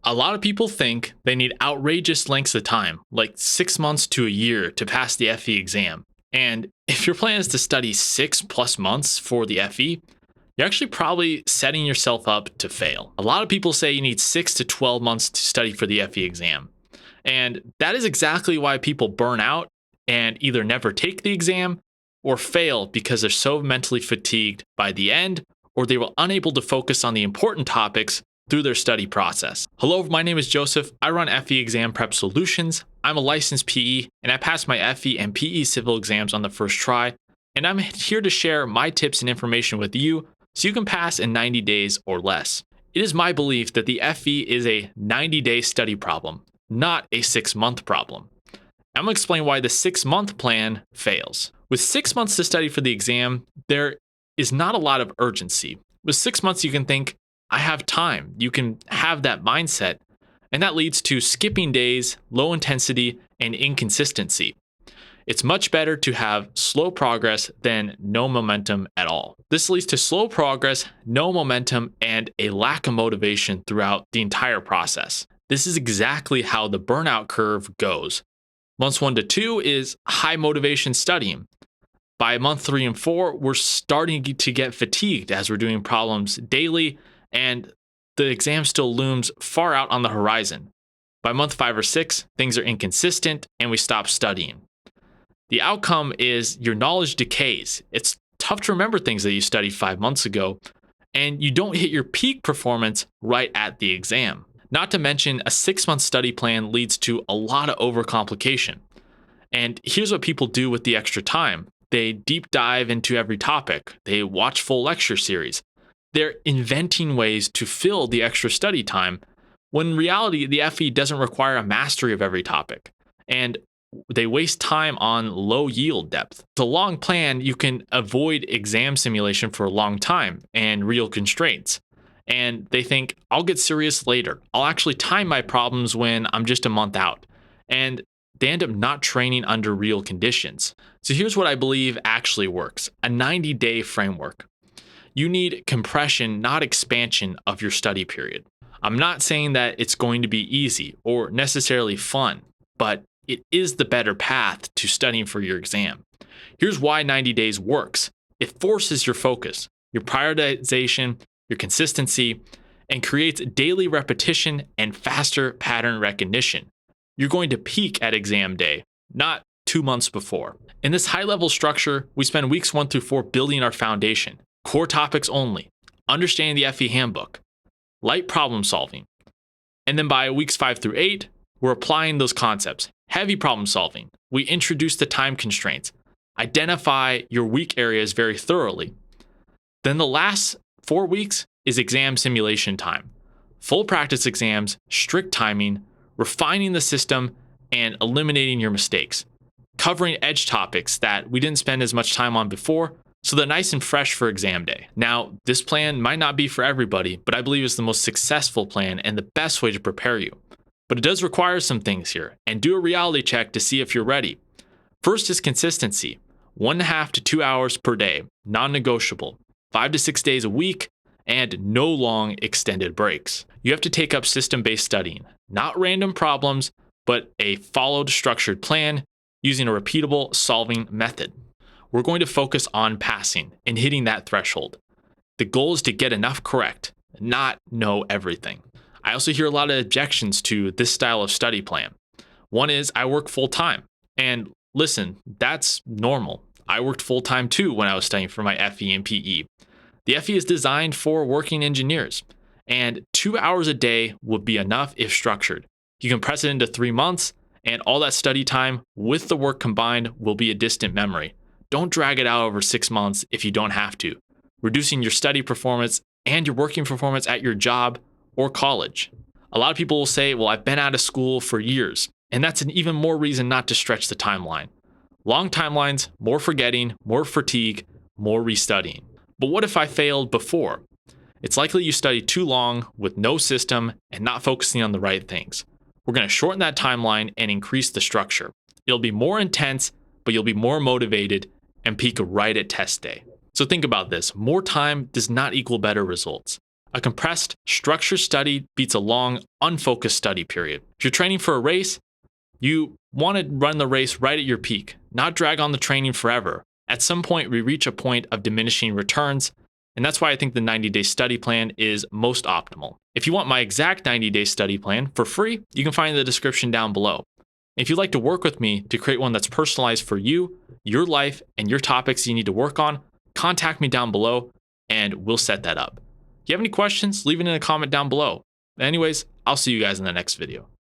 A lot of people think they need outrageous lengths of time, like 6 months to a year, to pass the FE exam. And if your plan is to study 6+ months for the FE, you're actually probably setting yourself up to fail. A lot of people say you need 6 to 12 months to study for the FE exam. And that is exactly why people burn out and either never take the exam or fail because they're so mentally fatigued by the end, or they were unable to focus on the important topics through their study process. Hello, my name is Joseph. I run FE Exam Prep Solutions. I'm a licensed PE, and I passed my FE and PE civil exams on the first try. And I'm here to share my tips and information with you so you can pass in 90 days or less. It is my belief that the FE is a 90-day study problem, not a 6-month problem. I'm going to explain why the 6-month plan fails. With 6 months to study for the exam, there is not a lot of urgency. With 6 months, you can think, I have time. You can have that mindset, and that leads to skipping days, low intensity, and inconsistency. It's much better to have slow progress than no momentum at all. This leads to slow progress, no momentum, and a lack of motivation throughout the entire process. This is exactly how the burnout curve goes. Months 1 to 2 is high motivation studying. By month 3 and 4, we're starting to get fatigued as we're doing problems daily, and the exam still looms far out on the horizon. By month 5 or 6, things are inconsistent and we stop studying. The outcome is your knowledge decays. It's tough to remember things that you studied 5 months ago, and you don't hit your peak performance right at the exam. Not to mention, a 6-month study plan leads to a lot of overcomplication. And here's what people do with the extra time. They deep dive into every topic. They watch full lecture series. They're inventing ways to fill the extra study time, when in reality, the FE doesn't require a mastery of every topic. And they waste time on low yield depth. With a long plan, you can avoid exam simulation for a long time and real constraints. And they think, I'll get serious later. I'll actually time my problems when I'm just a month out. And they end up not training under real conditions. So here's what I believe actually works: a 90-day framework. You need compression, not expansion of your study period. I'm not saying that it's going to be easy or necessarily fun, but it is the better path to studying for your exam. Here's why 90 days works. It forces your focus, your prioritization, your consistency, and creates daily repetition and faster pattern recognition. You're going to peak at exam day, not 2 months before. In this high-level structure, we spend weeks 1 through 4 building our foundation. Core topics only, understanding the FE handbook, light problem solving. And then by weeks 5 through 8, we're applying those concepts. Heavy problem solving. We introduce the time constraints, identify your weak areas very thoroughly. Then the last 4 weeks is exam simulation time. Full practice exams, strict timing, refining the system, and eliminating your mistakes. Covering edge topics that we didn't spend as much time on before, so they're nice and fresh for exam day. Now, this plan might not be for everybody, but I believe it's the most successful plan and the best way to prepare you. But it does require some things here, and do a reality check to see if you're ready. First is consistency. 1.5 to 2 hours per day, non-negotiable, 5 to 6 days a week, and no long extended breaks. You have to take up system-based studying, not random problems, but a followed structured plan using a repeatable solving method. We're going to focus on passing and hitting that threshold. The goal is to get enough correct, not know everything. I also hear a lot of objections to this style of study plan. One is, I work full time. And listen, that's normal. I worked full time too when I was studying for my FE and PE. The FE is designed for working engineers, and 2 hours a day would be enough if structured. You can press it into 3 months, and all that study time with the work combined will be a distant memory. Don't drag it out over 6 months if you don't have to, reducing your study performance and your working performance at your job or college. A lot of people will say, well, I've been out of school for years, and that's an even more reason not to stretch the timeline. Long timelines, more forgetting, more fatigue, more restudying. But what if I failed before? It's likely you studied too long with no system and not focusing on the right things. We're going to shorten that timeline and increase the structure. It'll be more intense, but you'll be more motivated and peak right at test day. So think about this. More time does not equal better results. A compressed, structured study beats a long, unfocused study period. If you're training for a race, you want to run the race right at your peak, not drag on the training forever. At some point, we reach a point of diminishing returns, and that's why I think the 90-day study plan is most optimal. If you want my exact 90-day study plan for free, you can find the description down below. If you'd like to work with me to create one that's personalized for you, your life, and your topics you need to work on, contact me down below, and we'll set that up. If you have any questions, leave it in a comment down below. Anyways, I'll see you guys in the next video.